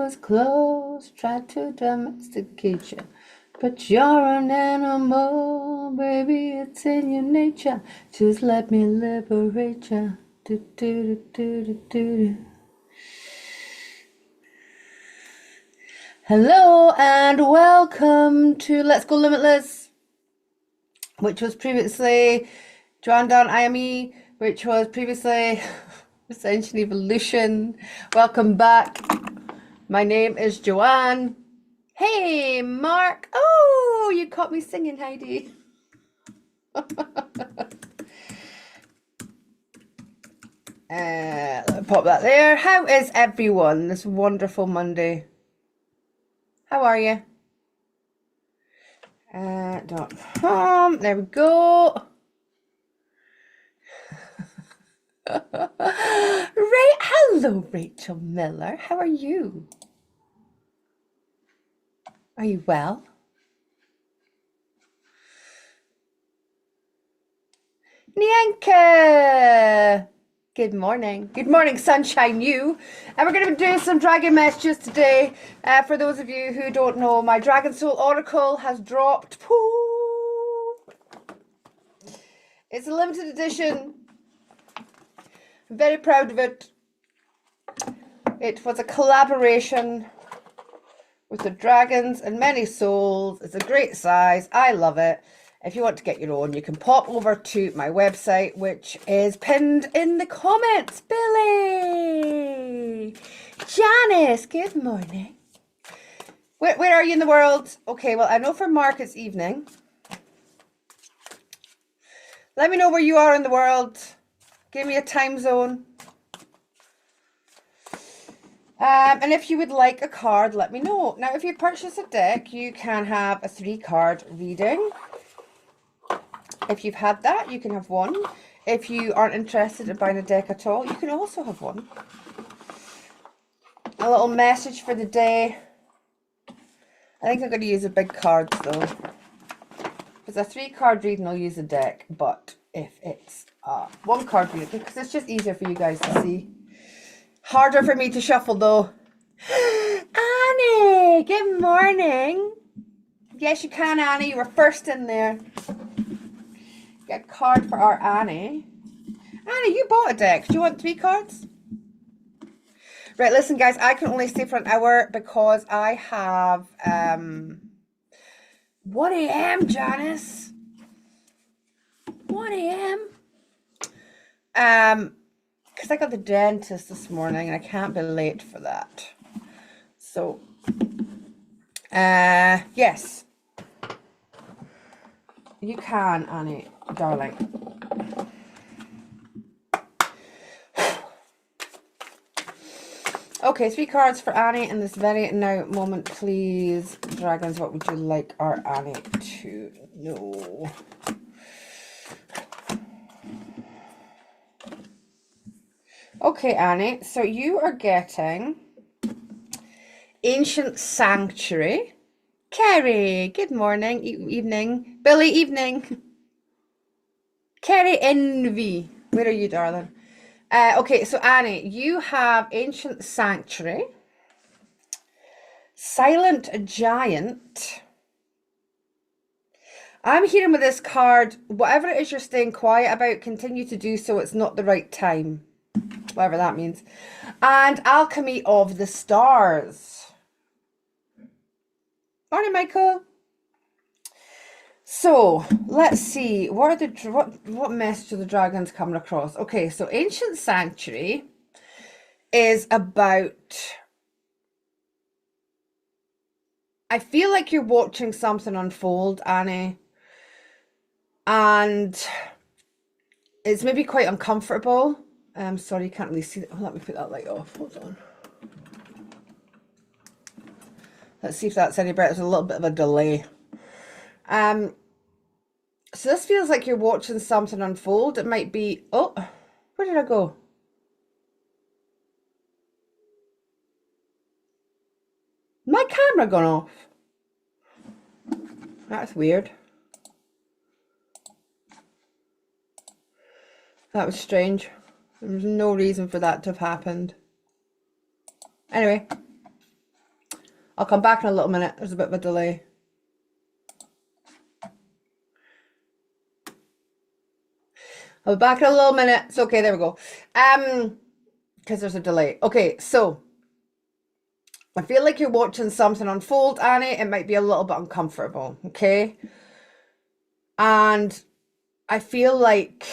was close, tried to domesticate you. But you're an animal, baby, it's in your nature. Just let me liberate you. Do, do, do, do, do, do. Hello and welcome to Let's Go Limitless, which was previously Joanne Dawn IME, which was previously Ascension Evolution. Welcome back. My name is Joanne. Hey, Mark. Oh, you caught me singing, Heidi. Let me pop that there. How is everyone this wonderful Monday? How are you? There we go. Hello, Rachel Miller. How are you? Are you well? Nyanka! Good morning. Good morning, sunshine you. And we're going to be doing some dragon messages today. For those of you who don't know, my Dragon Soul Oracle has dropped. It's a limited edition. I'm very proud of it. It was a collaboration with the dragons and many souls. It's a great size. I love it. If you want to get your own, you can pop over to my website, which is pinned in the comments. Billy! Janice, good morning. Where are you in the world? Okay, well, I know for Mark it's evening. Let me know where you are in the world. Give me a time zone. And if you would like a card, let me know. Now, if you purchase a deck, you can have a 3-card reading. If you've had that, you can have one. If you aren't interested in buying a deck at all, you can also have one. A little message for the day. I think I'm going to use a big card though. If it's a 3-card reading, I'll use a deck. But if it's a 1-card reading, because it's just easier for you guys to see. Harder for me to shuffle though. Annie, good morning. Yes, you can, Annie. You were first in there. Get a card for our Annie. Annie, you bought a deck. Do you want 3 cards? Right, listen, guys. I can only stay for an hour because I have 1 a.m., Janice. 1 a.m. Because I got the dentist this morning and I can't be late for that. So, yes. You can, Annie, darling. Okay, 3 cards for Annie in this very now moment, please. Dragons, what would you like our Annie to know? Okay, Annie, so you are getting Ancient Sanctuary. Kerry, good morning, evening. Billy, evening. Kerry Envy, where are you, darling? Okay, so Annie, you have Ancient Sanctuary, Silent Giant. I'm hearing with this card, whatever it is you're staying quiet about, continue to do so. It's not the right time. Whatever that means. And Alchemy of the Stars. Morning, Michael. So let's see, what message are the dragons coming across? Okay, so Ancient Sanctuary is about, I feel like you're watching something unfold, Annie, and it's maybe quite uncomfortable. I'm sorry, you can't really see that. Oh, let me put that light off. Hold on. Let's see if that's any better. There's a little bit of a delay. So this feels like you're watching something unfold. It might be, oh, where did I go? My camera gone off. That's weird. That was strange. There was no reason for that to have happened. Anyway. I'll come back in a little minute. There's a bit of a delay. I'll be back in a little minute. It's okay, there we go. Because there's a delay. Okay, so I feel like you're watching something unfold, Annie. It might be a little bit uncomfortable, okay? And I feel like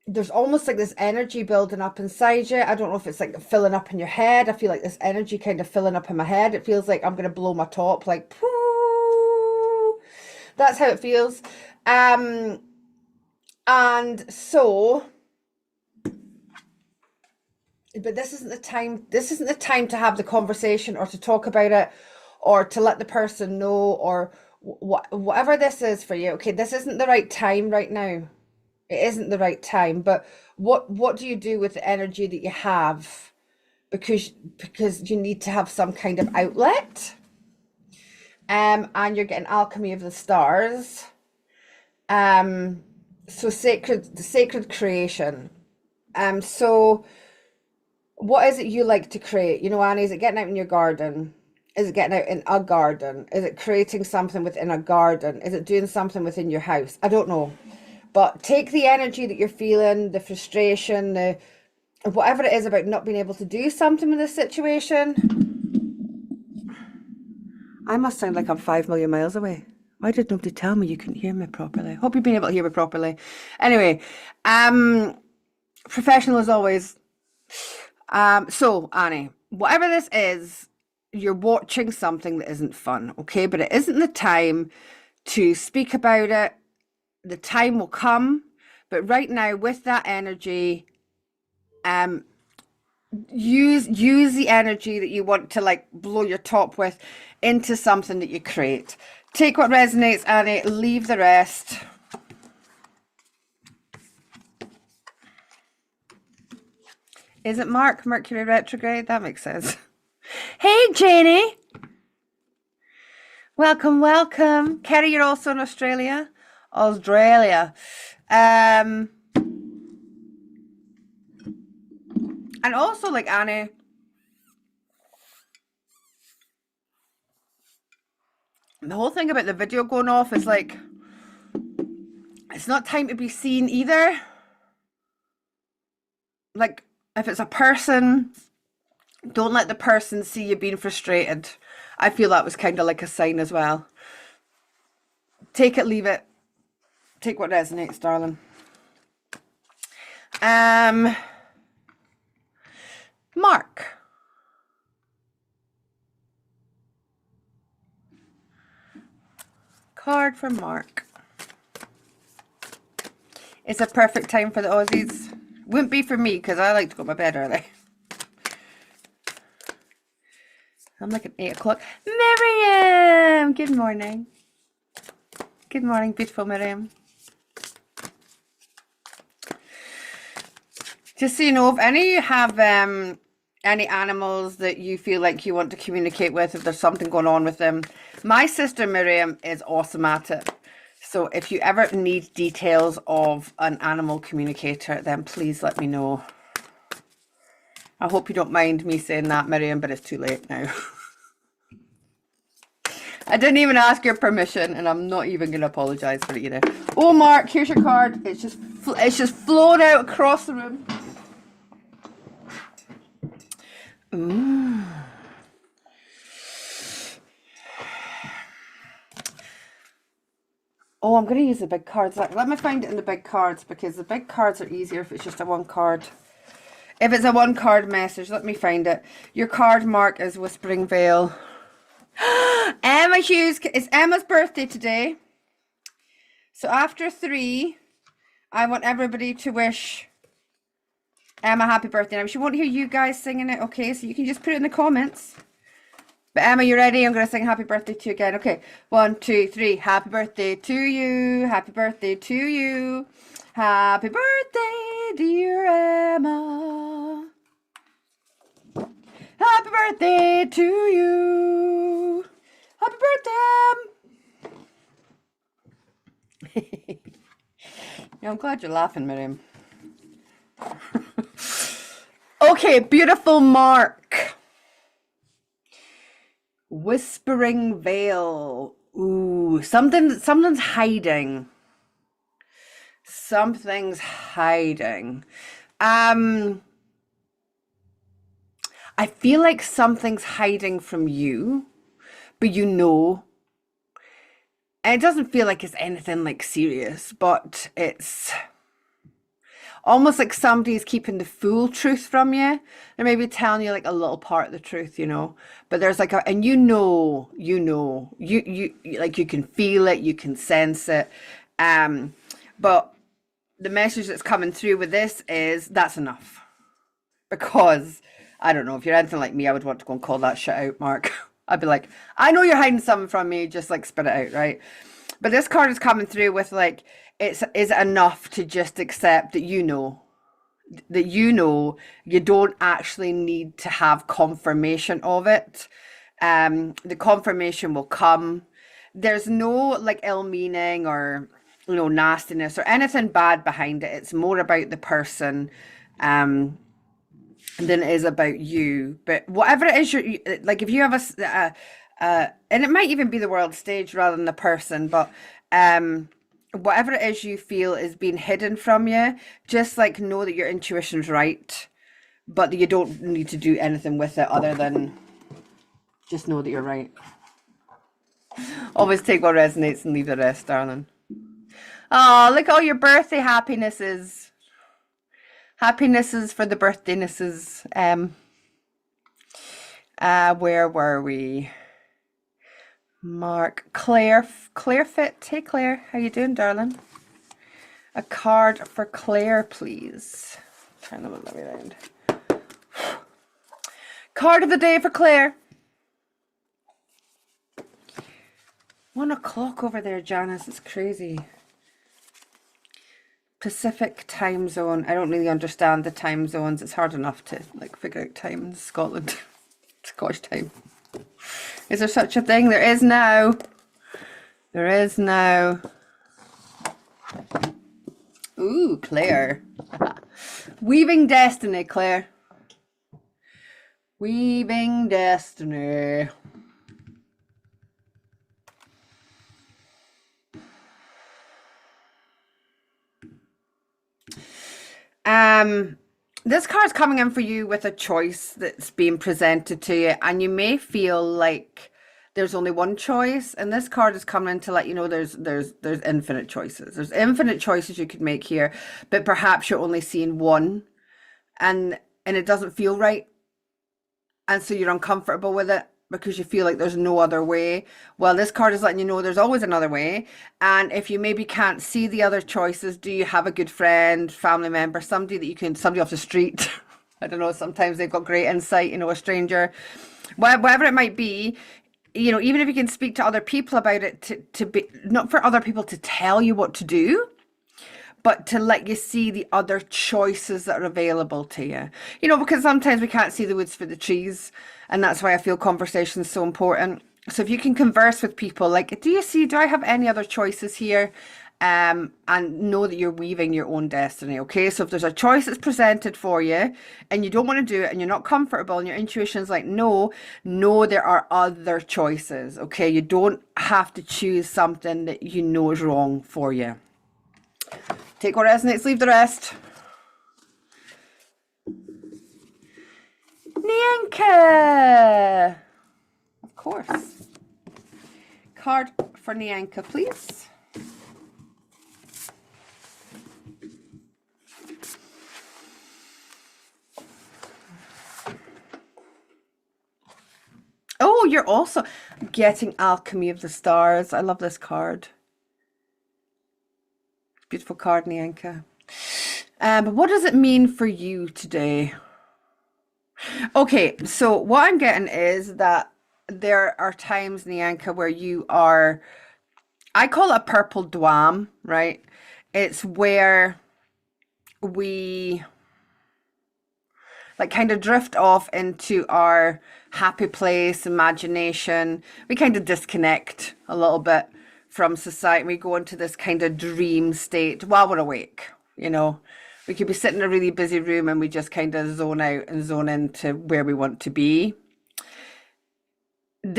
there's almost like this energy building up inside you. I don't know if it's like filling up in your head. I feel like this energy kind of filling up in my head. It feels like I'm going to blow my top, like, pooh. That's how it feels. And so, but this isn't the time. This isn't the time to have the conversation or to talk about it or to let the person know or whatever this is for you. Okay, this isn't the right time right now. It isn't the right time. But what do you do with the energy that you have? Because you need to have some kind of outlet. And you're getting alchemy of the stars. So sacred creation. So what is it you like to create? You know, Annie, is it getting out in your garden? Is it getting out in a garden? Is it creating something within a garden? Is it doing something within your house? I don't know. But take the energy that you're feeling, the frustration, the whatever it is about not being able to do something with this situation. I must sound like I'm 5 million miles away. Why did nobody tell me you couldn't hear me properly? Hope you've been able to hear me properly. Anyway, professional as always. So Annie, whatever this is, you're watching something that isn't fun, okay? But it isn't the time to speak about it. The time will come, but right now with that energy, use the energy that you want to like blow your top with into something that you create. Take what resonates, Annie, leave the rest. Is it Mercury retrograde? That makes sense. Hey, Janie. Welcome, welcome. Kerry, you're also in Australia. And also, like, Annie, the whole thing about the video going off is like, it's not time to be seen either. Like, if it's a person, don't let the person see you being frustrated. I feel that was kind of like a sign as well. Take it, leave it. Take what resonates, darling. Mark. Card from Mark. It's a perfect time for the Aussies. Wouldn't be for me because I like to go to my bed early. I'm like at 8 o'clock. Miriam! Good morning. Good morning, beautiful Miriam. Just so you know, if any of you have any animals that you feel like you want to communicate with, if there's something going on with them, my sister Miriam is awesome at it. So if you ever need details of an animal communicator, then please let me know. I hope you don't mind me saying that, Miriam, but it's too late now. I didn't even ask your permission, and I'm not even going to apologize for it either. Oh, Mark, here's your card. It's just flowed out across the room. Ooh. Oh, I'm going to use the big cards. Let me find it in the big cards, because the big cards are easier if it's just a one card. If it's a one card message, let me find it. Your card, Mark, is Whispering Vale. Emma Hughes, it's Emma's birthday today. So after 3, I want everybody to wish Emma happy birthday. Now, she won't hear you guys singing it, okay? So you can just put it in the comments. But Emma, you ready? I'm going to sing happy birthday to you again. Okay, 1, 2, 3. Happy birthday to you. Happy birthday to you. Happy birthday, dear Emma. Happy birthday to you. Happy birthday. Yeah, I'm glad you're laughing, Miriam. Okay, beautiful Mark. Whispering veil. Ooh, something's hiding. Something's hiding. I feel like something's hiding from you, but you know, and it doesn't feel like it's anything like serious, but it's almost like somebody's keeping the full truth from you. They're maybe telling you like a little part of the truth, you know. But there's like a, and you like you can feel it, you can sense it. But the message that's coming through with this is that's enough. Because I don't know, if you're anything like me, I would want to go and call that shit out, Mark. I'd be like, I know you're hiding something from me, just like spit it out, right? But this card is coming through with like, is it enough to just accept that you don't actually need to have confirmation of it. The confirmation will come. There's no like ill meaning or nastiness or anything bad behind it. It's more about the person than it is about you. But whatever it is, you like, if you have and it might even be the world stage rather than the person, but whatever it is you feel is being hidden from you, just like know that your intuition's right, but that you don't need to do anything with it other than just know that you're right. Always take what resonates and leave the rest, darling. Oh, look at all your birthday happinesses. Happinesses for the birthdaynesses. Where were we? Mark, Claire Fit. Hey Claire, how you doing, darling? A card for Claire, please. Turn them around. Card of the day for Claire. 1 o'clock over there, Janice. It's crazy. Pacific time zone. I don't really understand the time zones. It's hard enough to like figure out time in Scotland. Scottish time. Is there such a thing? There is now. There is now. Ooh, Claire. Weaving destiny, Claire. Weaving destiny. This card's coming in for you with a choice that's being presented to you, and you may feel like there's only one choice, and this card is coming in to let you know there's infinite choices. There's infinite choices you could make here, but perhaps you're only seeing one, and it doesn't feel right, and so you're uncomfortable with it because you feel like there's no other way. Well, this card is letting you know there's always another way. And if you maybe can't see the other choices, do you have a good friend, family member, somebody off the street? I don't know, sometimes they've got great insight, a stranger. Whatever it might be, even if you can speak to other people about it, to be, not for other people to tell you what to do, but to let you see the other choices that are available to you. Because sometimes we can't see the woods for the trees, and that's why I feel conversation is so important. So if you can converse with people, like, do I have any other choices here? And know that you're weaving your own destiny, okay? So if there's a choice that's presented for you and you don't want to do it and you're not comfortable and your intuition's like, no, there are other choices, okay? You don't have to choose something that you know is wrong for you. Take what resonates, leave the rest. Nyanka! Of course. Card for Nyanka, please. Oh, you're also getting Alchemy of the Stars. I love this card. Beautiful card, Nyanka. But what does it mean for you today? Okay, so what I'm getting is that there are times, Nyanka, where you are, I call it a purple dwam, right? It's where we like kind of drift off into our happy place, imagination. We kind of disconnect a little bit from society. We go into this kind of dream state while we're awake. We could be sitting in a really busy room and we just kind of zone out and zone into where we want to be.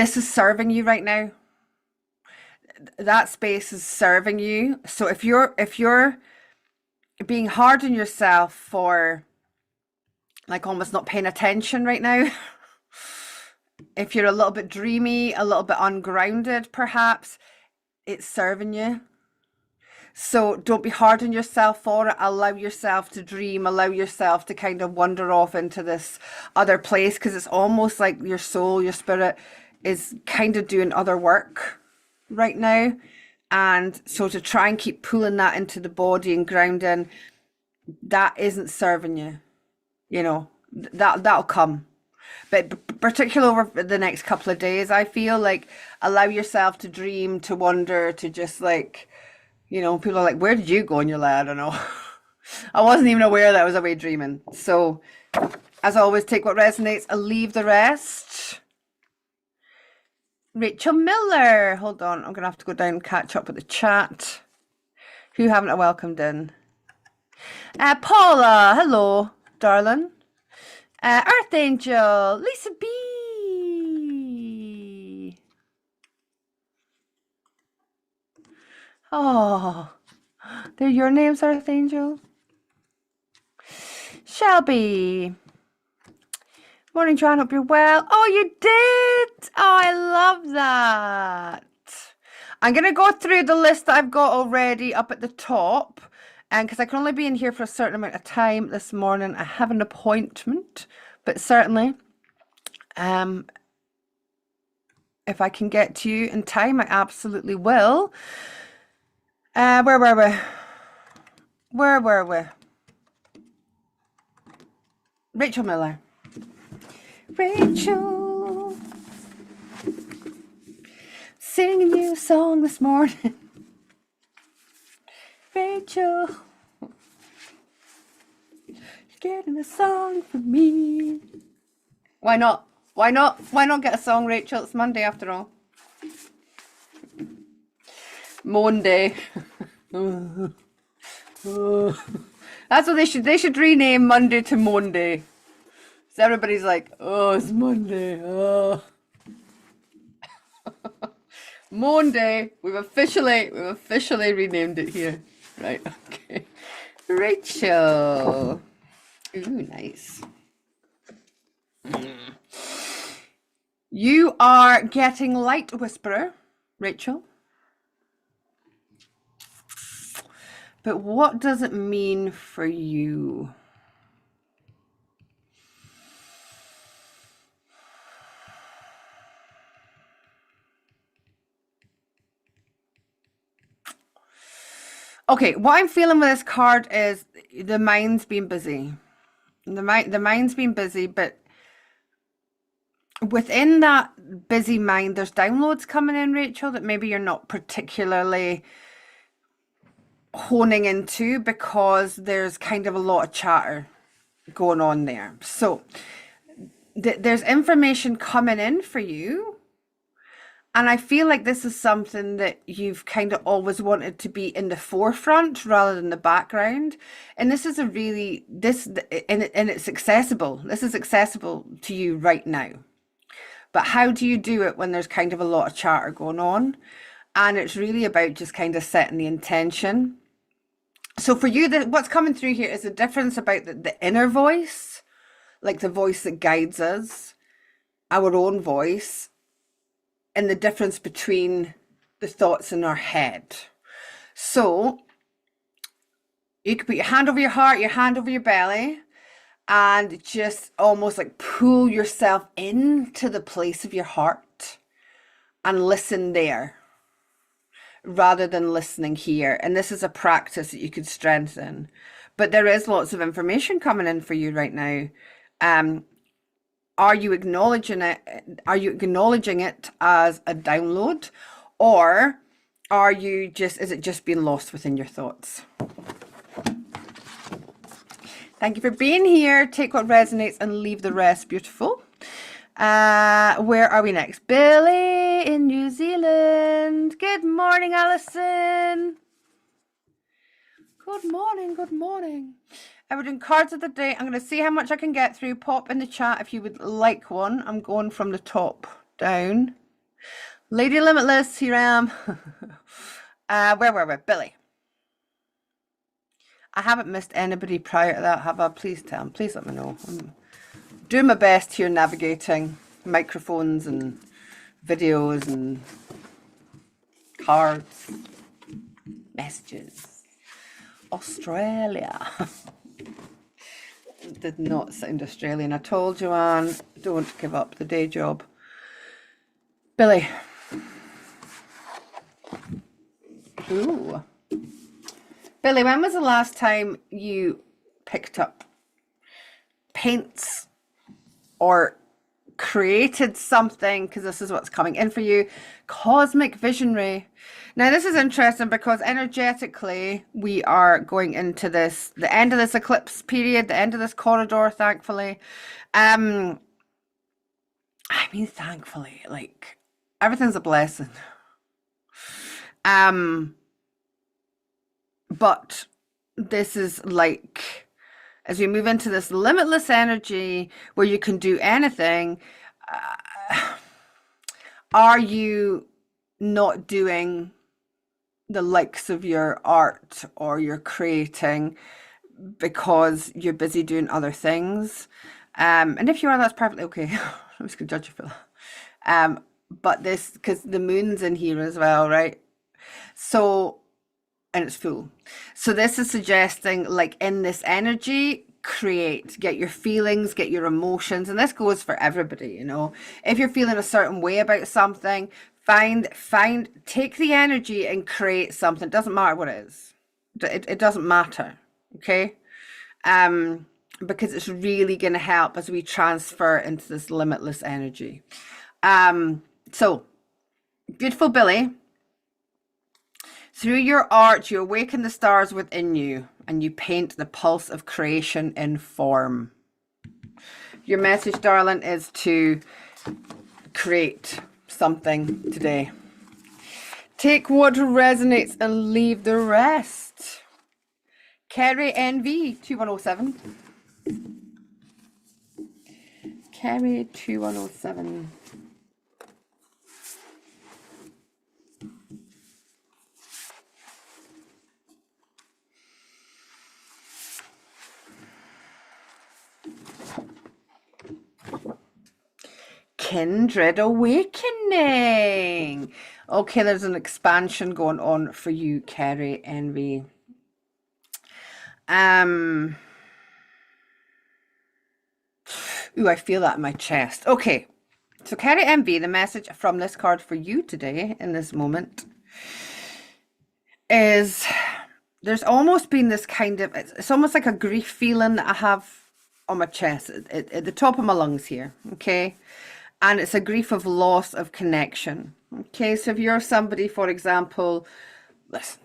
this is serving you right now. That space is serving you. So if you're being hard on yourself for like almost not paying attention right now, if you're a little bit dreamy, a little bit ungrounded, perhaps, it's serving you. So don't be hard on yourself for it. Allow yourself to dream, allow yourself to kind of wander off into this other place, because it's almost like your soul, your spirit is kind of doing other work right now. And so to try and keep pulling that into the body and grounding, that isn't serving you. You know, that'll come. But particularly over the next couple of days, I feel like allow yourself to dream, to wonder, to just like, you know, people are like, where did you go? And you're like, I don't know. I wasn't even aware that I was away dreaming. So as always, take what resonates and leave the rest. Rachel Miller. Hold on. I'm going to have to go down and catch up with the chat. Who haven't I welcomed in? Paula. Hello, darling. Earth Angel. Lisa B. Oh, they're your names, Earth Angel. Shelby. Morning, Joanne. Hope you're well. Oh, you did. Oh, I love that. I'm going to go through the list that I've got already up at the top. And because I can only be in here for a certain amount of time this morning, I have an appointment. But certainly, if I can get to you in time, I absolutely will. Where were we? Where were we? Rachel Miller. Rachel. Singing you a song this morning. Rachel. You're getting a song for me. Why not? Why not? Why not get a song, Rachel? It's Monday after all. Monday. That's what they should rename Monday to Monday. So everybody's like, oh, it's Monday. Oh. Monday. We've officially renamed it here. Right, okay. Rachel. Ooh, nice. You are getting light whisperer, Rachel. But what does it mean for you? Okay, what I'm feeling with this card is the mind's been busy. The mind's been busy, but within that busy mind, there's downloads coming in, Rachel, that maybe you're not particularly honing into because there's kind of a lot of chatter going on there. So there's information coming in for you. And I feel like this is something that you've kind of always wanted to be in the forefront rather than the background. And this is and it's accessible. This is accessible to you right now. But how do you do it when there's kind of a lot of chatter going on? And it's really about just kind of setting the intention. So for you, what's coming through here is a difference about the inner voice, like the voice that guides us, our own voice, and the difference between the thoughts in our head. So you could put your hand over your heart, your hand over your belly, and just almost like pull yourself into the place of your heart and listen there rather than listening here. And this is a practice that you could strengthen. But there is lots of information coming in for you right now. Are you acknowledging it? Are you acknowledging it as a download, or is it just being lost within your thoughts? Thank you for being here. Take what resonates and leave the rest. Beautiful. Where are we next? Billy in New Zealand. Good morning, Alison. Good morning. Good morning. We're doing cards of the day. I'm going to see how much I can get through. Pop in the chat if you would like one. I'm going from the top down. Lady Limitless, here I am. Where were we? Billy. I haven't missed anybody prior to that, have I? Please tell me. Please let me know. I'm doing my best here navigating microphones and videos and cards, messages. Australia. Did not sound Australian. I told Joanne, don't give up the day job. Billy. Ooh. Billy, when was the last time you picked up paints or created something? Because this is what's coming in for you. Cosmic Visionary. Now, this is interesting because energetically, we are going into this, the end of this eclipse period, the end of this corridor, thankfully. I mean, thankfully, like, everything's a blessing. But this is like, as we move into this limitless energy where you can do anything, are you not doing the likes of your art or your creating because you're busy doing other things? And if you are, that's perfectly okay. I'm just gonna judge you for that. But this, because the moon's in here as well, right? So, and it's full. So this is suggesting, like, in this energy, create, get your feelings, get your emotions, and this goes for everybody, you know. If you're feeling a certain way about something, take the energy and create something. It doesn't matter what it is. It doesn't matter, okay? Because it's really going to help as we transfer into this limitless energy. So, beautiful Billy, through your art, you awaken the stars within you and you paint the pulse of creation in form. Your message, darling, is to create something today. Take what resonates and leave the rest. Carrie NV 2107. Carrie 2107. Kindred Awakening. Okay, there's an expansion going on for you, Carrie Envy. Ooh, I feel that in my chest. Okay, so Carrie Envy, the message from this card for you today in this moment is there's almost been this kind of, it's almost like a grief feeling that I have on my chest, at the top of my lungs here, okay? And it's a grief of loss of connection. Okay, so if you're somebody, for example, listen,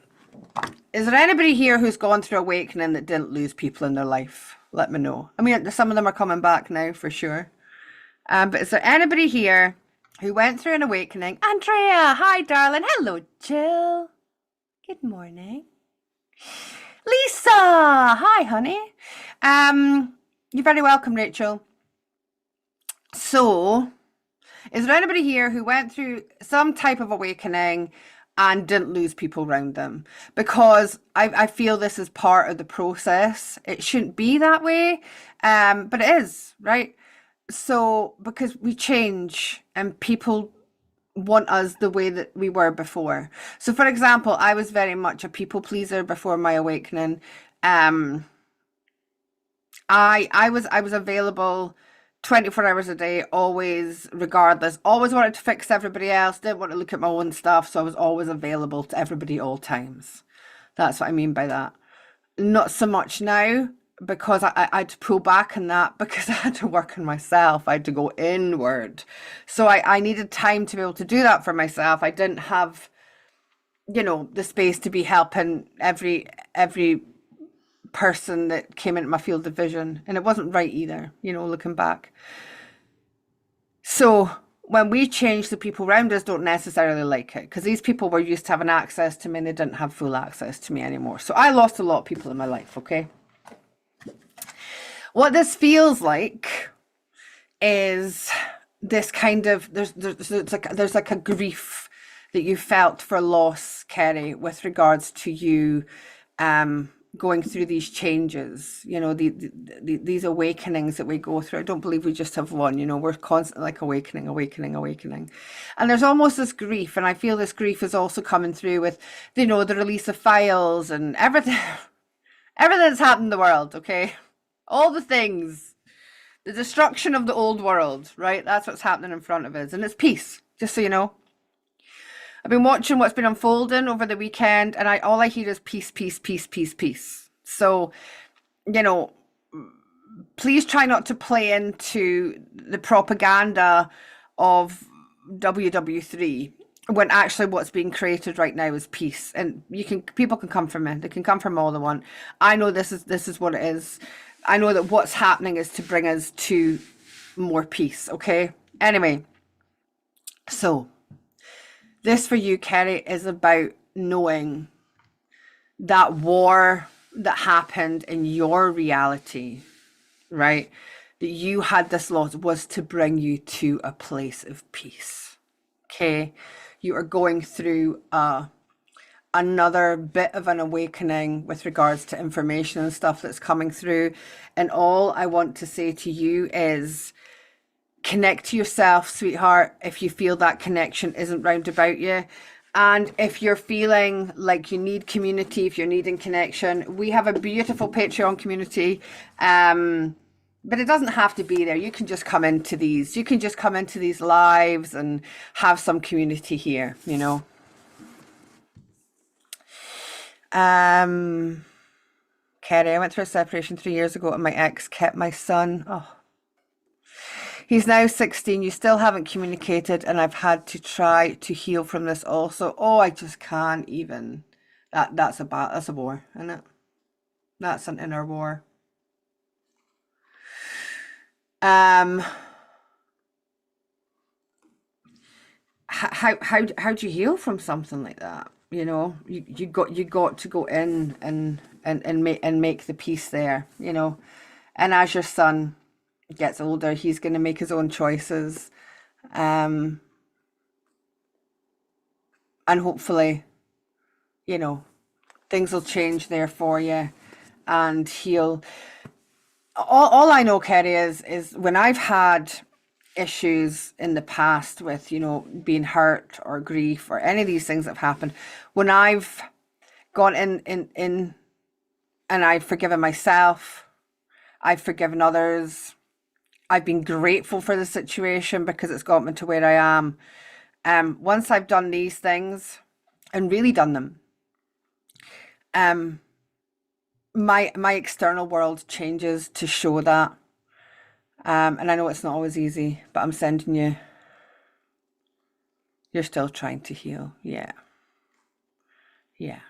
is there anybody here who's gone through awakening that didn't lose people in their life? Let me know. I mean, some of them are coming back now for sure. But is there anybody here who went through an awakening? Andrea, hi, darling. Hello, Jill. Good morning. Lisa, hi, honey. You're very welcome, Rachel. So, is there anybody here who went through some type of awakening and didn't lose people around them? Because I feel this is part of the process. It shouldn't be that way, but it is, right? So, because we change and people want us the way that we were before. So, for example, I was very much a people pleaser before my awakening. I was available 24 hours a day, always, regardless, always wanted to fix everybody else, didn't want to look at my own stuff, so I was always available to everybody all times. That's what I mean by that. Not so much now, because I had to pull back on that, because I had to work on myself. I had to go inward. So I needed time to be able to do that for myself. I didn't have, you know, the space to be helping every person that came into my field of vision, and it wasn't right either, you know, looking back. So when we change, the people around us don't necessarily like it, because these people were used to having access to me and they didn't have full access to me anymore. So I lost a lot of people in my life, okay? What this feels like is this kind of there's like a grief that you felt for loss, Kerry, with regards to you going through these changes, you know, these awakenings that we go through. I don't believe we just have one, you know, we're constantly like awakening. And there's almost this grief, and I feel this grief is also coming through with, you know, the release of files and everything, everything that's happened in the world, okay? All the things, the destruction of the old world, right? That's what's happening in front of us. And it's peace, just so you know. I've been watching what's been unfolding over the weekend, and all I hear is peace, peace, peace, peace, peace. So, you know, please try not to play into the propaganda of WW3 when actually what's being created right now is peace. And people can come from it. They can come from all they want. I know this is what it is. I know that what's happening is to bring us to more peace, okay? Anyway, so this for you, Kerry, is about knowing that war that happened in your reality, right? That you had this loss was to bring you to a place of peace, okay? You are going through another bit of an awakening with regards to information and stuff that's coming through. And all I want to say to you is connect to yourself, sweetheart, if you feel that connection isn't round about you. And if you're feeling like you need community, if you're needing connection, we have a beautiful Patreon community. But it doesn't have to be there. You can just come into these. You can just come into these lives and have some community here, you know. Kerry, I went through a separation 3 years ago and my ex kept my son. Oh. He's now 16. You still haven't communicated, and I've had to try to heal from this also. Oh, I just can't even. That's a war, isn't it? That's an inner war. How do you heal from something like that? You know, you got to go in and make the peace there, you know. And as your son gets older, he's going to make his own choices, and hopefully, you know, things will change there for you, and he'll. All I know, Kerry, is when I've had issues in the past with, you know, being hurt or grief or any of these things that have happened, when I've gone in and I've forgiven myself, I've forgiven others, I've been grateful for the situation because it's got me to where I am. Once I've done these things and really done them, my external world changes to show that. And I know it's not always easy, but I'm sending you. You're still trying to heal. Yeah. Yeah.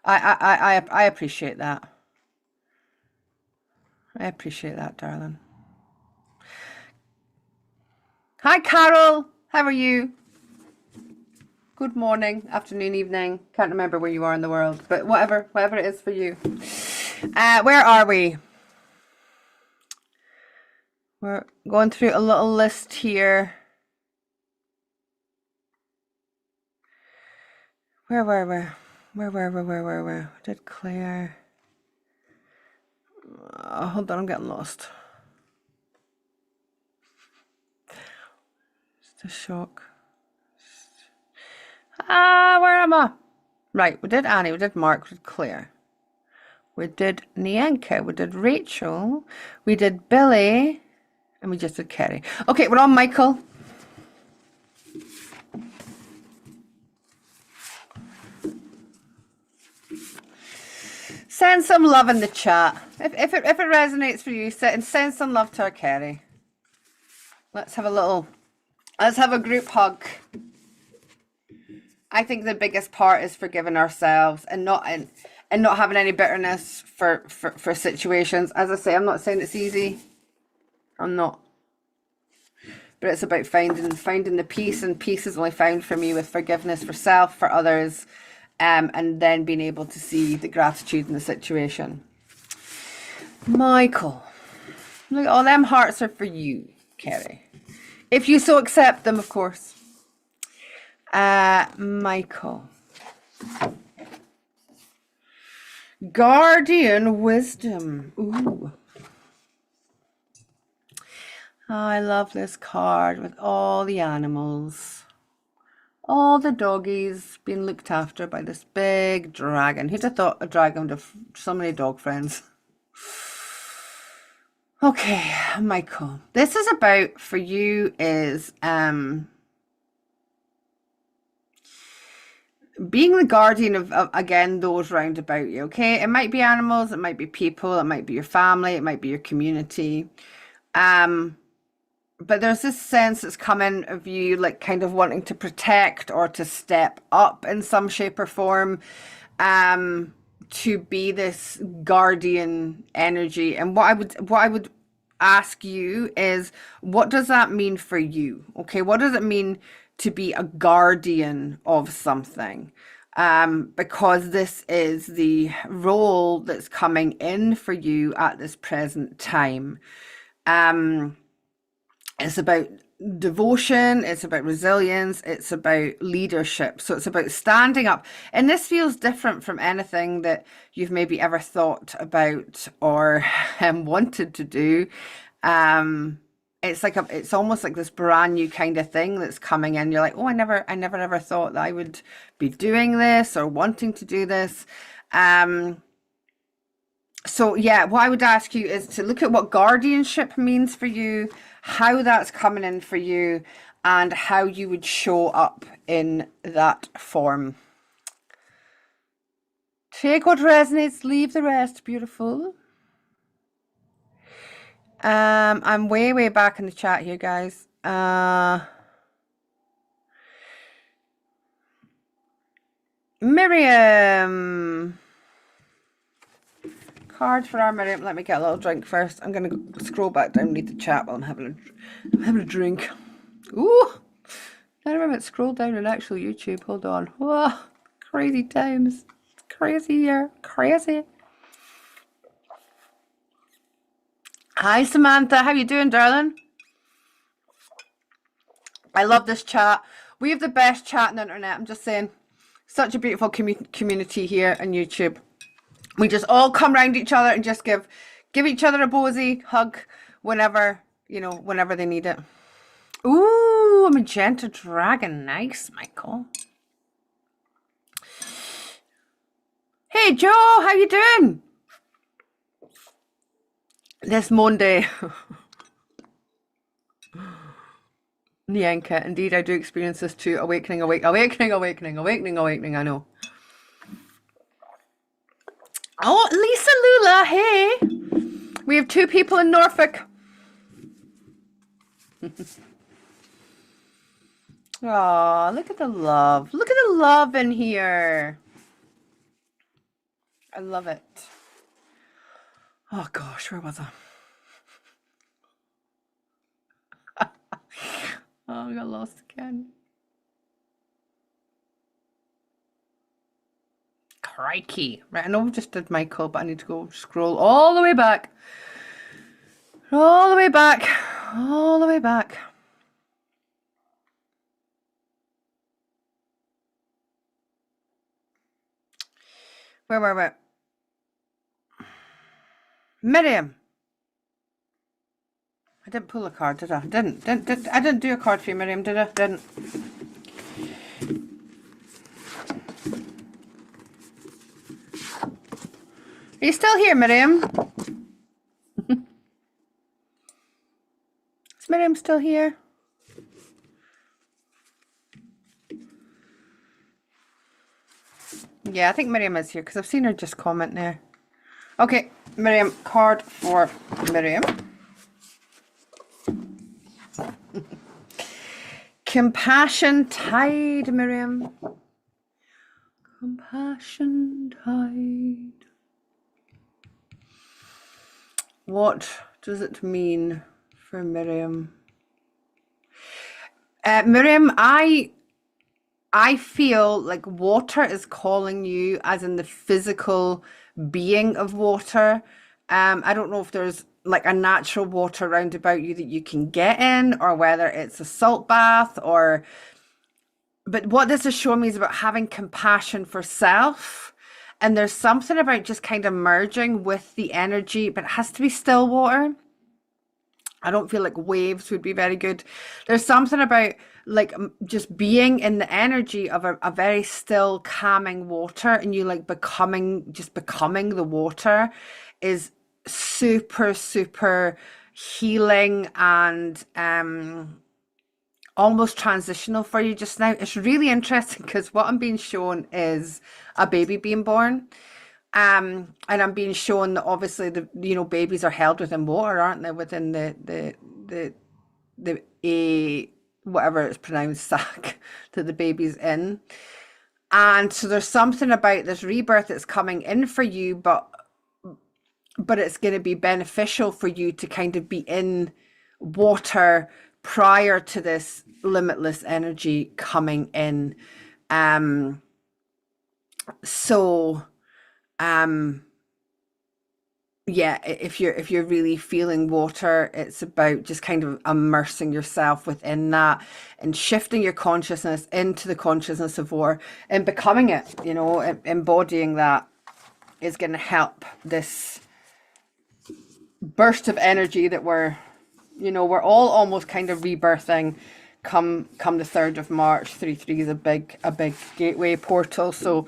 I appreciate that. I appreciate that, darling. Hi, Carol. How are you? Good morning, afternoon, evening. Can't remember where you are in the world, but whatever it is for you. Where are we? We're going through a little list here. Where were we? Did Claire? Oh, hold on, I'm getting lost. Just a shock. Where am I? Right, we did Annie, we did Mark, we did Claire. We did Nienka, we did Rachel, we did Billy, and we just did Kerry. Okay, we're on Michael. Send some love in the chat. If it resonates for you, send some love to our Kerry. Let's have a group hug. I think the biggest part is forgiving ourselves and not having any bitterness for situations. As I say, I'm not saying it's easy. I'm not. But it's about finding the peace, and peace is only found for me with forgiveness for self, for others, and then being able to see the gratitude in the situation. Michael, look, all them hearts are for you, Kerry. If you so accept them, of course. Michael. Guardian Wisdom. Ooh. Oh, I love this card with all the animals. All the doggies being looked after by this big dragon. Who'd have thought a dragon would have so many dog friends? Okay, Michael. This is about, for you, is being the guardian of, again, those round about you, okay? It might be animals, it might be people, it might be your family, it might be your community. But there's this sense that's coming of you like kind of wanting to protect or to step up in some shape or form, to be this guardian energy. And what I would ask you is, what does that mean for you? Okay, what does it mean to be a guardian of something? Because this is the role that's coming in for you at this present time. It's about devotion, it's about resilience, it's about leadership. So it's about standing up. And this feels different from anything that you've maybe ever thought about or wanted to do. It's almost like this brand new kind of thing that's coming in. You're like, oh, I never ever thought that I would be doing this or wanting to do this. So yeah, what I would ask you is to look at what guardianship means for you, how that's coming in for you, and how you would show up in that form. Take what resonates, leave the rest. Beautiful. I'm way back in the chat here, guys. Miriam. Card for our Miriam. Let me get a little drink first. I'm gonna scroll back down and read the chat while I'm having a drink. Ooh, I remember it scroll down on actual YouTube. Hold on. Whoa, crazy times. It's crazy here. Crazy. Hi Samantha, how you doing, darling? I love this chat. We have the best chat on the internet. I'm just saying, such a beautiful community here on YouTube. We just all come around each other and just give each other a bosey hug whenever, whenever they need it. Ooh, a magenta dragon. Nice, Michael. Hey, Joe, how you doing? This Monday. Nyanka, indeed, I do experience this too. Awakening, I know. Oh, Lisa Lula, hey. We have 2 people in Norfolk. Oh, look at the love. Look at the love in here. I love it. Oh gosh, where was I? Oh, I got lost again. Crikey. Right, I know we just did Michael, but I need to go scroll all the way back. All the way back. All the way back. Where were we? Miriam. I didn't pull a card, did I? I didn't do a card for you, Miriam, did I? Didn't. Are you still here, Miriam? Is Miriam still here? Yeah, I think Miriam is here because I've seen her just comment there. Okay, Miriam, card for Miriam. Compassion Tide, Miriam. Compassion Tide. What does it mean for Miriam? Miriam, I feel like water is calling you, as in the physical being of water. I don't know if there's like a natural water round about you that you can get in, or whether it's a salt bath, or but what this is showing me is about having compassion for self. And there's something about just kind of merging with the energy, but it has to be still water. I don't feel like waves would be very good. There's something about like just being in the energy of a very still, calming water, and you like becoming the water is super, super healing and almost transitional for you just now. It's really interesting because what I'm being shown is a baby being born. And I'm being shown that obviously babies are held within water, aren't they? Within the a whatever it's pronounced, sac that the baby's in. And so there's something about this rebirth that's coming in for you, but it's going to be beneficial for you to kind of be in water prior to this limitless energy coming in. Yeah, if you're really feeling water, it's about just kind of immersing yourself within that and shifting your consciousness into the consciousness of water and becoming it, embodying that is going to help this burst of energy that we're all almost kind of rebirthing come the 3rd of March. 3-3 is a big gateway portal. So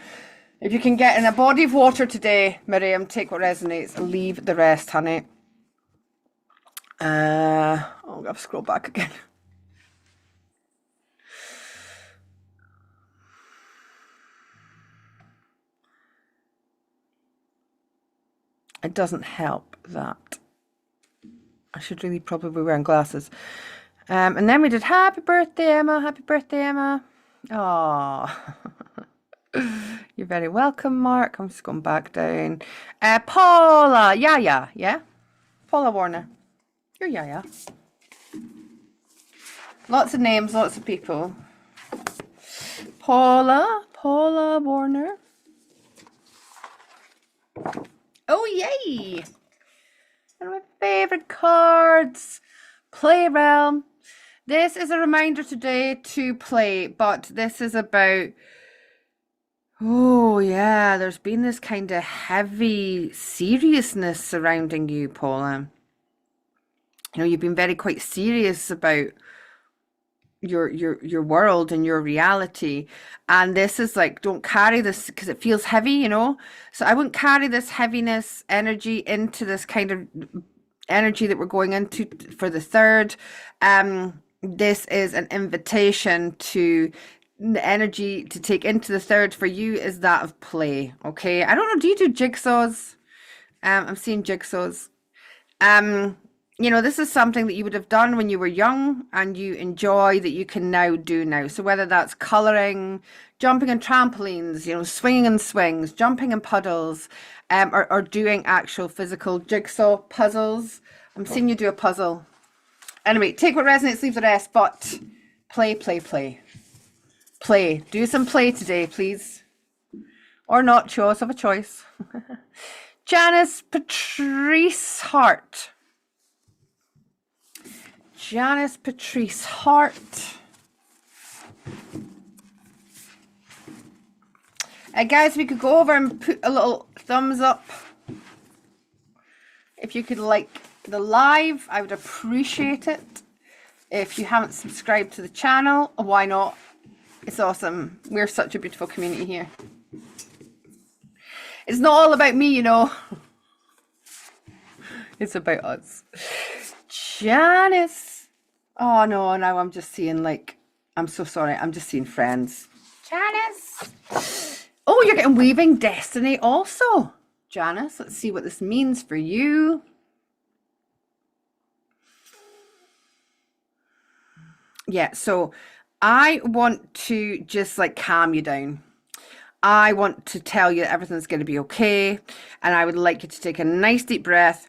if you can get in a body of water today, Miriam, take what resonates, leave the rest, honey. I'll have to scroll back again. It doesn't help that I should really probably be wearing glasses. And then we did happy birthday, Emma. Happy birthday, Emma. Oh. You're very welcome, Mark. I'm just going back down. Paula, Yaya, yeah? Paula Warner. You're Yaya. Lots of names, lots of people. Paula Warner. Oh, yay! One of my favorite cards. Play Realm. This is a reminder today to play, but this is about, oh yeah, there's been this kind of heavy seriousness surrounding you, Paula. You've been very quite serious about your world and your reality, and this is like, don't carry this because it feels heavy, so I wouldn't carry this heaviness energy into this kind of energy that we're going into for the 3rd. This is an invitation to the energy to take into the 3rd for you is that of play. Okay, I don't know, do you do jigsaws? I'm seeing jigsaws. This is something that you would have done when you were young and you enjoy that you can now do now. So whether that's coloring, jumping on trampolines, swinging in swings, jumping in puddles, or doing actual physical jigsaw puzzles. I'm seeing you do a puzzle. Anyway, take what resonates, leave the rest, but play. Play. Do some play today, please. Or not, choice of a choice. Janice Patrice Hart. Janice Patrice Hart. Guys, we could go over and put a little thumbs up. If you could like the live, I would appreciate it. If you haven't subscribed to the channel, why not? It's awesome. We're such a beautiful community here. It's not all about me, It's about us. Janice. Oh no, now I'm just seeing like, I'm so sorry. I'm just seeing friends. Janice. Oh, you're getting Weaving Destiny also. Janice, let's see what this means for you. Yeah, so I want to just like calm you down. I want to tell you that everything's going to be okay. And I would like you to take a nice deep breath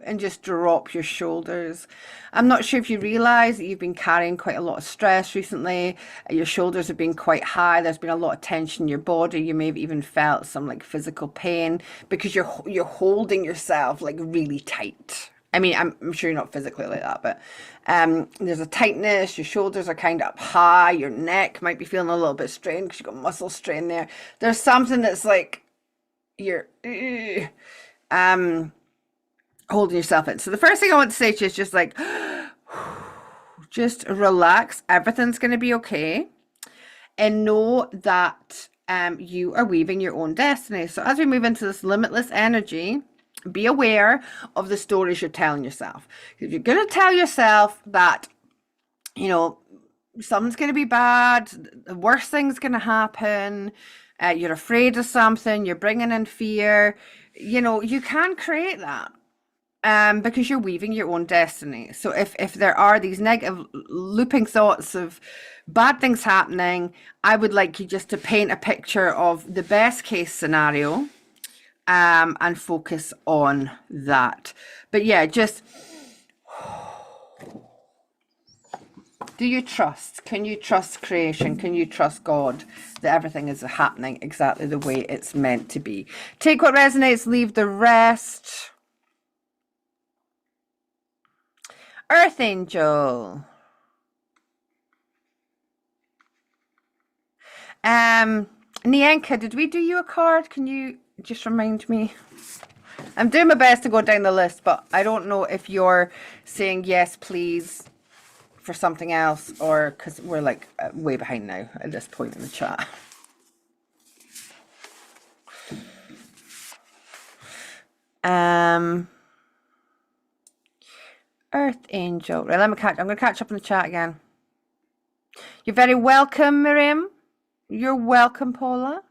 and just drop your shoulders. I'm not sure if you realize that you've been carrying quite a lot of stress recently. Your shoulders have been quite high. There's been a lot of tension in your body. You may have even felt some like physical pain because you're holding yourself like really tight. I mean, I'm sure you're not physically like that, but there's a tightness. Your shoulders are kind of up high. Your neck might be feeling a little bit strained because you've got muscle strain there. There's something that's like you're holding yourself in. So the first thing I want to say to you is just like, just relax. Everything's going to be okay. And know that you are weaving your own destiny. So as we move into this limitless energy, be aware of the stories you're telling yourself. If you're going to tell yourself that, you know, something's going to be bad, the worst thing's going to happen, you're afraid of something, you're bringing in fear, you know, you can create that. Because you're weaving your own destiny. So if there are these negative looping thoughts of bad things happening, I would like you just to paint a picture of the best case scenario, and focus on that. But yeah, just do you trust? Can you trust creation? Can you trust God that everything is happening exactly the way it's meant to be? Take what resonates, leave the rest. Earth Angel. Nienka, did we do you a card? Can you just remind me? I'm doing my best to go down the list, but I don't know if you're saying yes, please, for something else, or because we're like way behind now at this point in the chat. Earth Angel. Right, I'm gonna catch up in the chat again. You're very welcome, Miriam. You're welcome, Paula.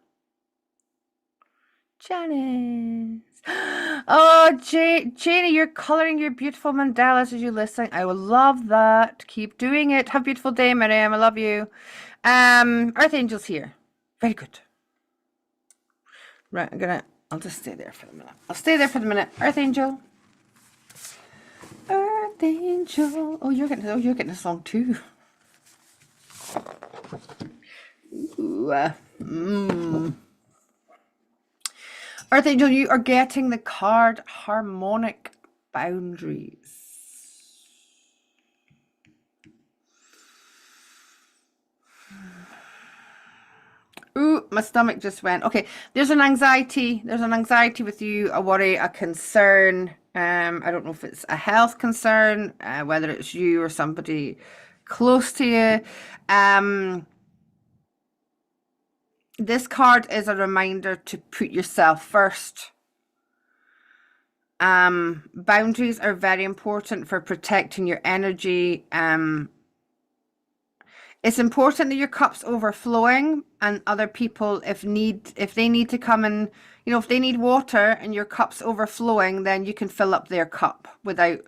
Janice. Oh, Janie, you're coloring your beautiful mandalas as you listen. I will love that. Keep doing it. Have a beautiful day, Miriam. I love you. Earth Angel's here. Very good. Right, I'll just stay there for the minute. I'll stay there for the minute. Earth Angel. Earth Angel. Oh, you're getting a song too. Ooh, Earth Angel, you are getting the card Harmonic Boundaries. Ooh, my stomach just went. Okay, there's an anxiety. There's an anxiety with you, a worry, a concern. I don't know if it's a health concern, whether it's you or somebody close to you. This card is a reminder to put yourself first. Boundaries are very important for protecting your energy. It's important that your cup's overflowing, and other people, if they need to come and, you know, if they need water and your cup's overflowing, then you can fill up their cup without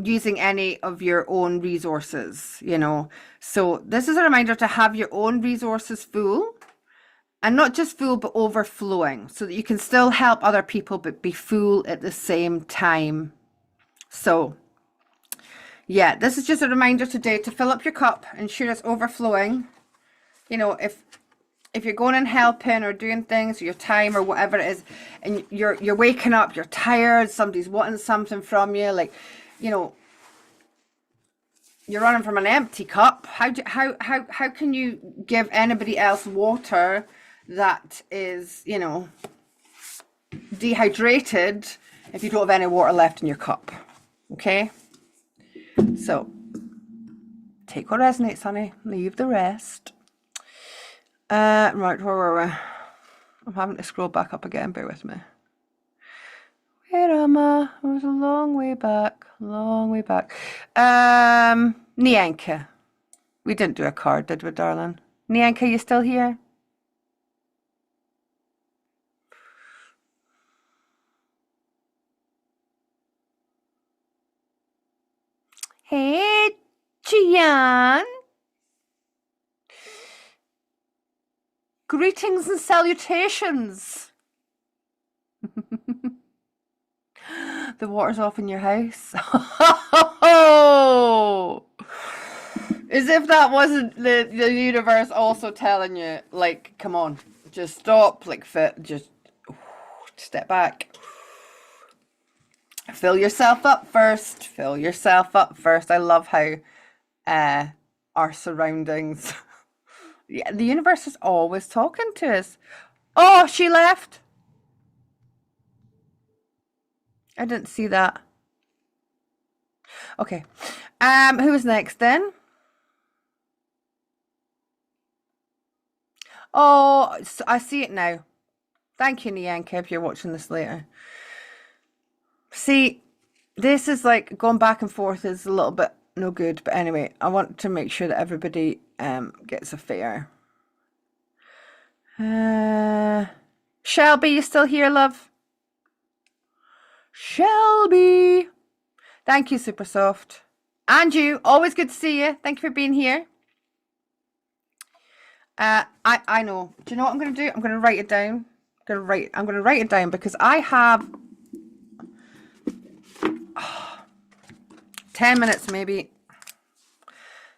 using any of your own resources, you know. So this is a reminder to have your own resources full, and not just full, but overflowing, so that you can still help other people, but be full at the same time. So yeah, this is just a reminder today to fill up your cup, ensure it's overflowing. You know, if you're going and helping or doing things, or your time or whatever it is, and you're waking up, you're tired, somebody's wanting something from you, like, you know, you're running from an empty cup. How can you give anybody else water that is, you know, dehydrated if you don't have any water left in your cup? Okay, so take what resonates, honey, leave the rest. Right, where were we? I'm having to scroll back up again, bear with me. Where am I? It was a long way back. Nienka. We didn't do a card, did we, darling? Nienka, you still here? Hey, Jian. Greetings and salutations. The water's off in your house. Oh, as if that wasn't the universe also telling you, like, come on, just stop, like, just step back. Fill yourself up first. Fill yourself up first. I love how our surroundings. Yeah, the universe is always talking to us. Oh, she left. I didn't see that. Okay. Who's next then? Oh, I see it now. Thank you, Nianka, if you're watching this later. See, this is like going back and forth is a little bit no good, but anyway, I want to make sure that everybody gets a fair. Shelby, you still here, love? Shelby. Thank you, Supersoft. And you, always good to see you. Thank you for being here. I know. Do you know what I'm going to do? I'm going to write it down. I'm going to write it down because I have 10 minutes maybe.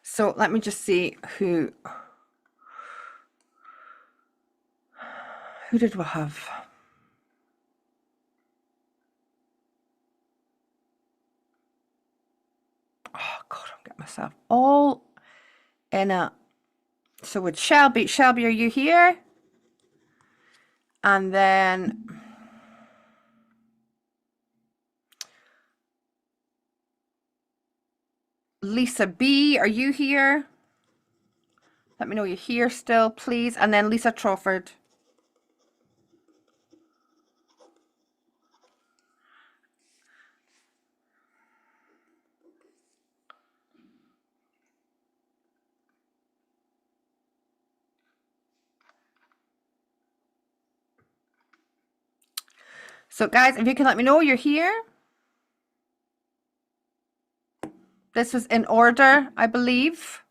So let me just see who did we have? Oh God, I'm getting myself all in a. So with Shelby, are you here? And then Lisa B, are you here? Let me know you're here still, please. And then Lisa Trafford. So guys, if you can let me know you're here. This was in order, I believe.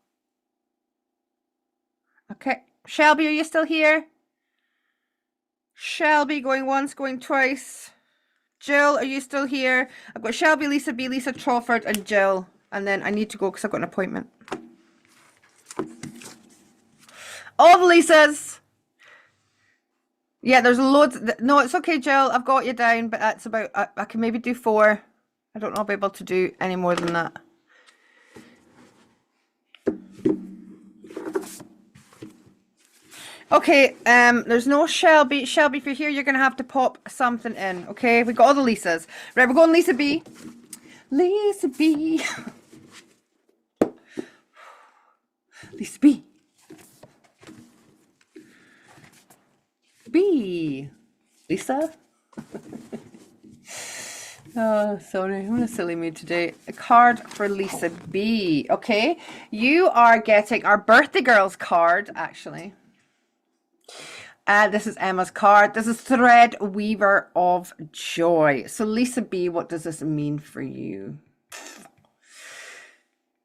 Okay. Shelby, are you still here? Shelby going once, going twice. Jill, are you still here? I've got Shelby, Lisa B, Lisa Trafford, and Jill. And then I need to go because I've got an appointment. All the Lisas. Yeah, there's loads. No, it's okay, Jill. I've got you down, but that's about. I can maybe do 4. I don't know if I'll be able to do any more than that. Okay, there's no Shelby. Shelby, if you're here, you're going to have to pop something in, okay? We got all the Lisas. Right, we're going Lisa B. Lisa B. Lisa B. B. Lisa? Oh, sorry, I'm in a silly mood today. A card for Lisa B. Okay, you are getting our birthday girls card, actually. This is Emma's card. This is Thread Weaver of Joy. So Lisa B, what does this mean for you?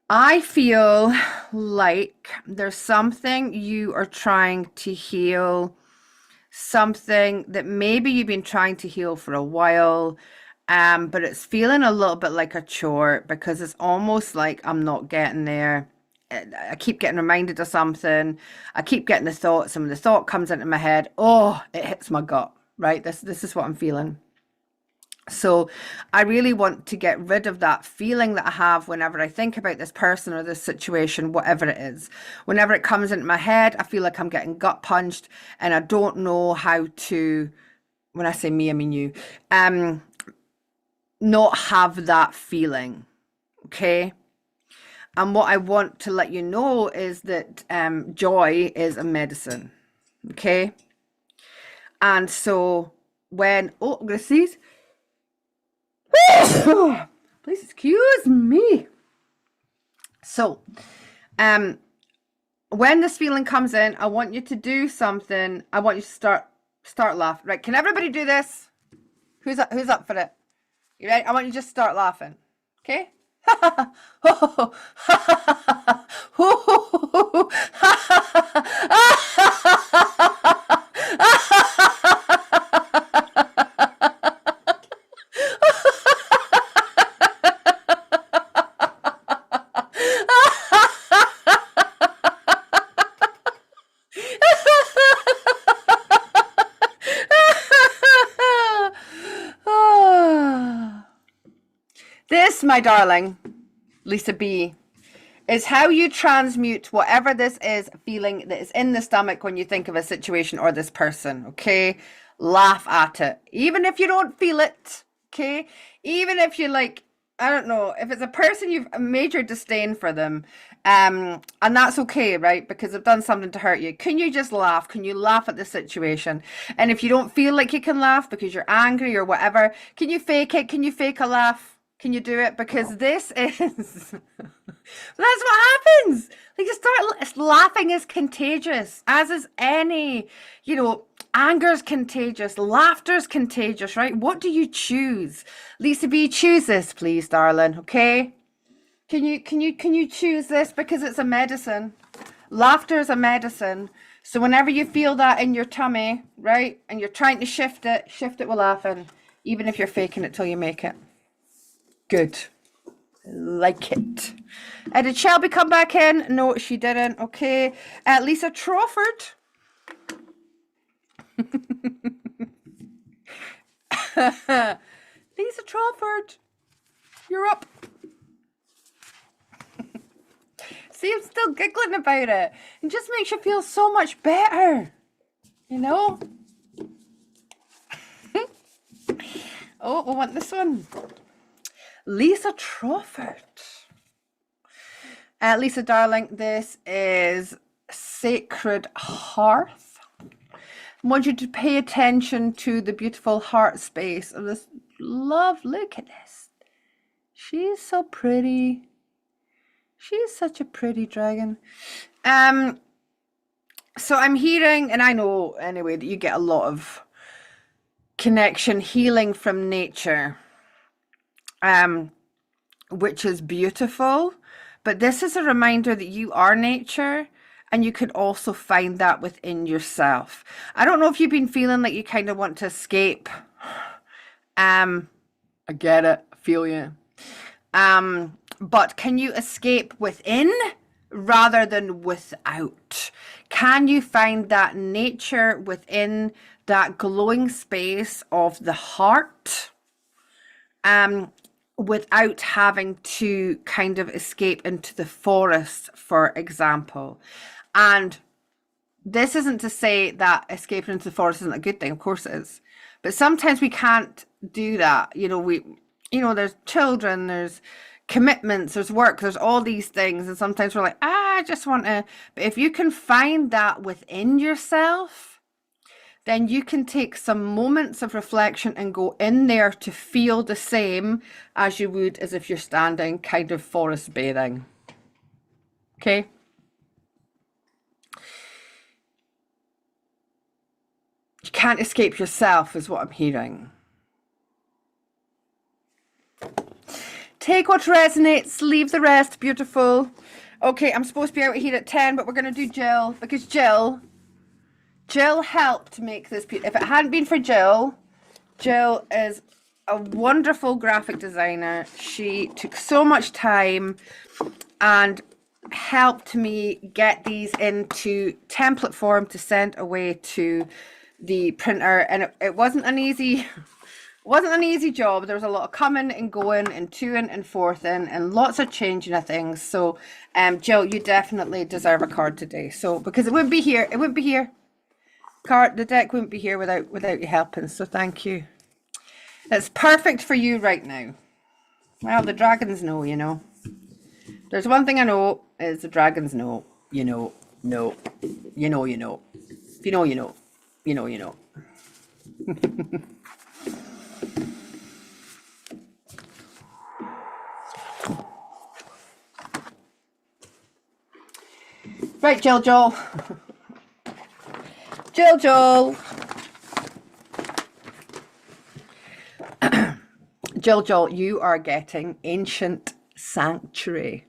I feel like there's something you are trying to heal, something that maybe you've been trying to heal for a while, but it's feeling a little bit like a chore because it's almost like I'm not getting there. I keep getting reminded of something. I keep getting the thoughts, and when the thought comes into my head, oh, it hits my gut, right? This is what I'm feeling. So I really want to get rid of that feeling that I have whenever I think about this person or this situation, whatever it is. Whenever it comes into my head, I feel like I'm getting gut punched and I don't know how to, when I say me, I mean you, not have that feeling, okay? And what I want to let you know is that joy is a medicine, okay? And so when, oh, I'm going to sneeze. Please excuse me. So, when this feeling comes in, I want you to do something. I want you to start laughing. Right? Can everybody do this? Who's up for it? You ready? I want you to just start laughing. Okay? my darling, Lisa B, is how you transmute whatever this is feeling that is in the stomach when you think of a situation or this person, okay? Laugh at it. Even if you don't feel it, okay? Even if you like, I don't know, if it's a person you've a major disdain for them, and that's okay, right? Because they've done something to hurt you. Can you just laugh? Can you laugh at the situation? And if you don't feel like you can laugh because you're angry or whatever, can you fake it? Can you fake a laugh? Can you do it? Because this is that's what happens. Like, you start laughing is contagious, as is any, anger is contagious, laughter is contagious, right? What do you choose? Lisa B, choose this, please, darling. Okay? Can you choose this, because it's a medicine. Laughter is a medicine. So whenever you feel that in your tummy, right, and you're trying to shift it with laughing, even if you're faking it till you make it. Good. Like it. Did Shelby come back in? No, she didn't. Okay. Lisa Trawford. Lisa Trawford, you're up. See, I'm still giggling about it. It just makes you feel so much better. Oh, we want this one. Lisa Trawford. Lisa, darling, this is Sacred Hearth. I want you to pay attention to the beautiful heart space of this love. Look at this. She's so pretty. She's such a pretty dragon. So I'm hearing, and I know anyway that you get a lot of connection, healing from nature, which is beautiful. But this is a reminder that you are nature, and you can also find that within yourself. I don't know if you've been feeling like you kind of want to escape. I get it, I feel you. But can you escape within rather than without? Can you find that nature within that glowing space of the heart, without having to kind of escape into the forest, for example? And this isn't to say that escaping into the forest isn't a good thing. Of course it is. But sometimes we can't do that. There's children, there's commitments, there's work, there's all these things. And sometimes we're like, I just want to. But if you can find that within yourself, then you can take some moments of reflection and go in there to feel the same as you would as if you're standing kind of forest bathing. Okay? You can't escape yourself is what I'm hearing. Take what resonates, leave the rest. Beautiful. Okay, I'm supposed to be out here at 10, but we're going to do Jill, because Jill helped make this. If it hadn't been for Jill is a wonderful graphic designer. She took so much time and helped me get these into template form to send away to the printer, and it wasn't an easy job. There was a lot of coming and going and toing and forthing and lots of changing of things. So Jill, you definitely deserve a card today. So because it wouldn't be here. The deck wouldn't be here without you helping. So thank you. It's perfect for you right now. Well, the dragons know, There's one thing I know is the dragons know, no. You know. If you know, you know. You know. Right, Jill. Jill, you are getting Ancient Sanctuary.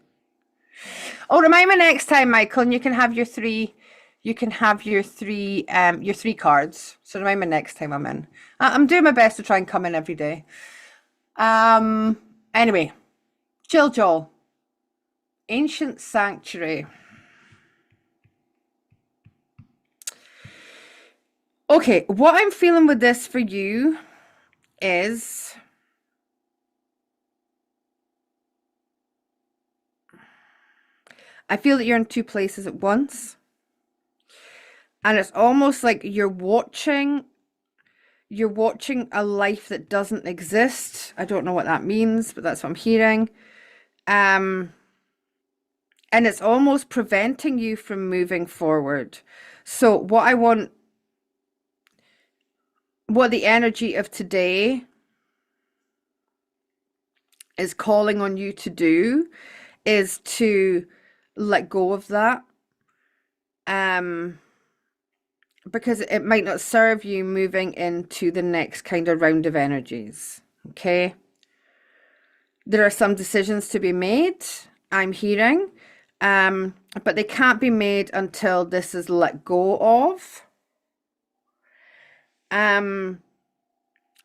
Oh, remind me next time, Michael, and you can have your three cards. So remind me next time I'm in. I'm doing my best to try and come in every day. Anyway, Jill, Ancient Sanctuary. Okay, what I'm feeling with this for you is I feel that you're in two places at once. And it's almost like you're watching a life that doesn't exist. I don't know what that means, but that's what I'm hearing. And it's almost preventing you from moving forward. So what the energy of today is calling on you to do is to let go of that. Because it might not serve you moving into the next kind of round of energies. Okay. There are some decisions to be made, I'm hearing, but they can't be made until this is let go of. And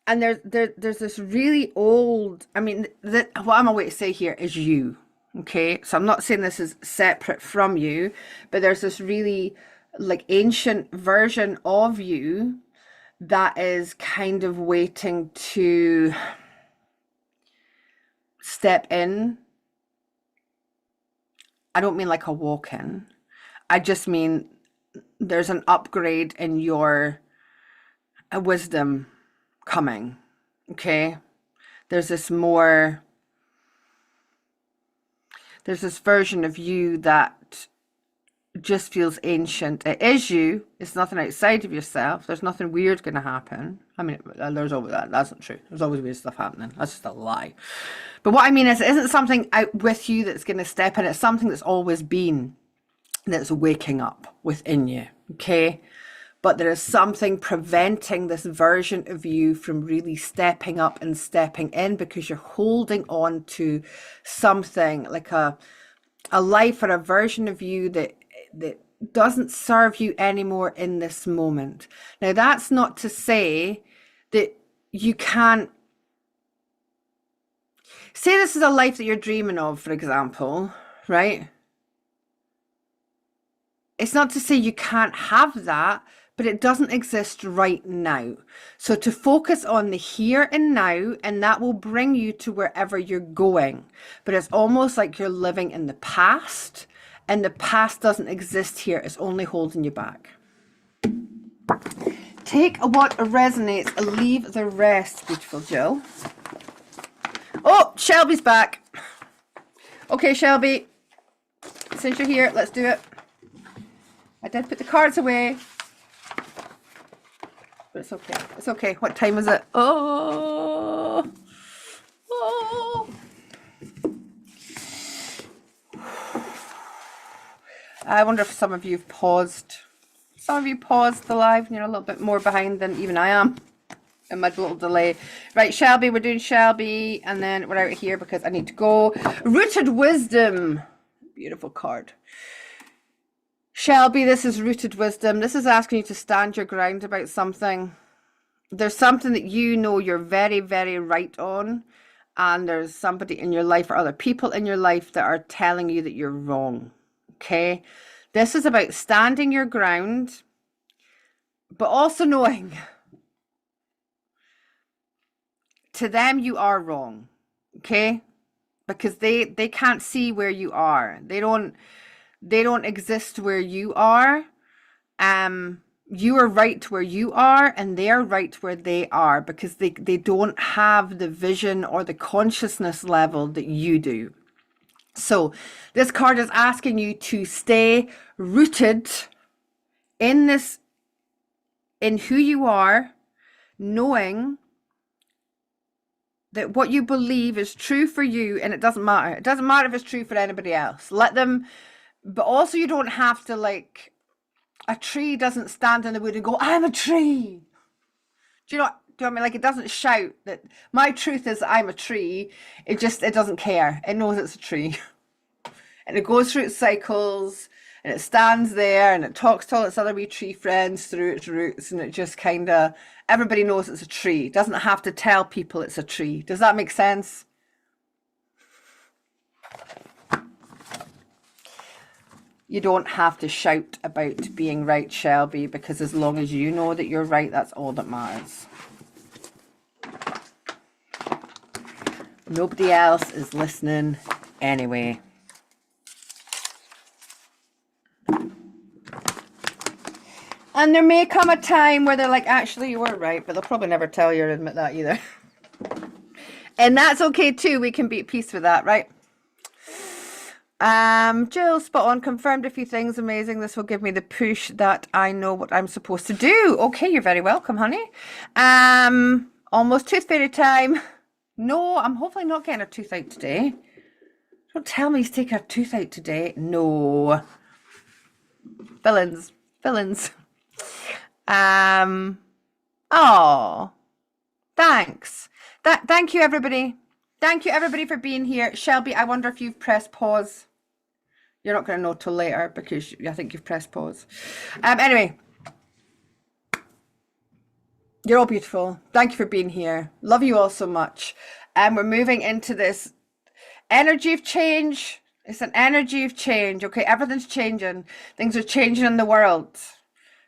there's this really old, I mean, what I'm away to say here is you. Okay. So I'm not saying this is separate from you, but there's this really like ancient version of you that is kind of waiting to step in. I don't mean like a walk-in. I just mean there's an upgrade in your wisdom coming. Okay. There's this version of you that just feels ancient. It is you. It's nothing outside of yourself. There's nothing weird going to happen. I mean, there's always that. That's not true. There's always weird stuff happening. That's just a lie. But what I mean is, it isn't something out with you that's going to step in. It's something that's always been, that's waking up within you. Okay. But there is something preventing this version of you from really stepping up and stepping in, because you're holding on to something like a life or a version of you that doesn't serve you anymore in this moment. Now, that's not to say that you can't say this is a life that you're dreaming of, for example, right? It's not to say you can't have that, but it doesn't exist right now. So to focus on the here and now, and that will bring you to wherever you're going. But it's almost like you're living in the past, and the past doesn't exist here. It's only holding you back. Take what resonates and leave the rest, beautiful Jill. Oh, Shelby's back. Okay, Shelby, since you're here, let's do it. I did put the cards away, but it's okay. It's okay. What time is it? Oh. I wonder if some of you have paused. Some of you paused the live and you're a little bit more behind than even I am in my little delay. Right, Shelby, we're doing Shelby, and then we're out of here because I need to go. Rooted Wisdom. Beautiful card. Shelby, this is Rooted Wisdom. This is asking you to stand your ground about something. There's something that you know you're very, very right on, and there's somebody in your life or other people in your life that are telling you that you're wrong. Okay, this is about standing your ground, but also knowing to them you are wrong. Okay, because they can't see where you are. They don't exist where you are. You are right where you are, and they're right where they are, because they don't have the vision or the consciousness level that you do. So this card is asking you to stay rooted in this, in who you are, knowing that what you believe is true for you, and it doesn't matter. It doesn't matter if it's true for anybody else. Let them, but also you don't have to, like, a tree doesn't stand in the wood and go, I'm a tree. Do you know what I mean? Like, it doesn't shout that my truth is I'm a tree. It doesn't care. It knows it's a tree. And it goes through its cycles, and it stands there, and it talks to all its other wee tree friends through its roots, and it just kind of, everybody knows it's a tree. It doesn't have to tell people it's a tree. Does that make sense? You don't have to shout about being right, Shelby, because as long as you know that you're right, that's all that matters. Nobody else is listening anyway. And there may come a time where they're like, actually, you were right, but they'll probably never tell you or admit that either. And that's okay too. We can be at peace with that, right? Jill, spot on, confirmed a few things. Amazing. This will give me the push that I know what I'm supposed to do. Okay, you're very welcome, honey. Almost tooth fairy time. No, I'm hopefully not getting a tooth out today. Don't tell me he's taking a tooth out today. No. Villains. Oh, thanks. Thank you, everybody. Thank you, everybody, for being here. Shelby, I wonder if you've pressed pause. You're not going to know till later because I think you've pressed pause. Anyway, you're all beautiful. Thank you for being here. Love you all so much. We're moving into this energy of change. It's an energy of change. Okay, everything's changing. Things are changing in the world.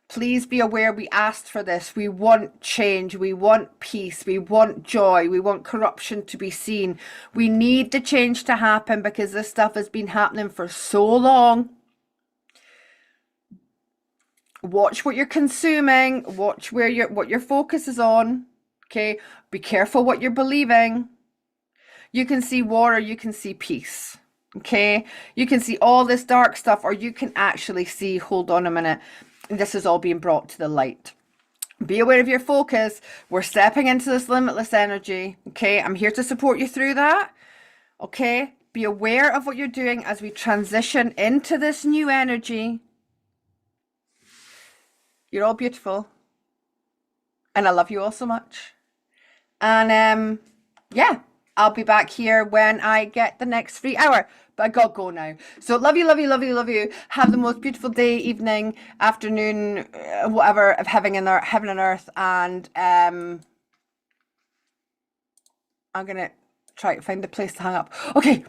Please be aware we asked for this. We want change. We want peace. We want joy. We want corruption to be seen. We need the change to happen because this stuff has been happening for so long. Watch what you're consuming. Watch what your focus is on. Okay, be careful what you're believing. You can see war or you can see peace. Okay, you can see all this dark stuff or you can actually see, hold on a minute, this is all being brought to the light. Be aware of your focus. We're stepping into this limitless energy. Okay, I'm here to support you through that. Okay, be aware of what you're doing as we transition into this new energy. You're all beautiful. And I love you all so much. And yeah, I'll be back here when I get the next free hour. But I gotta go now. So love you, love you, love you, love you. Have the most beautiful day, evening, afternoon, whatever of heaven and earth. And I'm gonna try to find a place to hang up. Okay.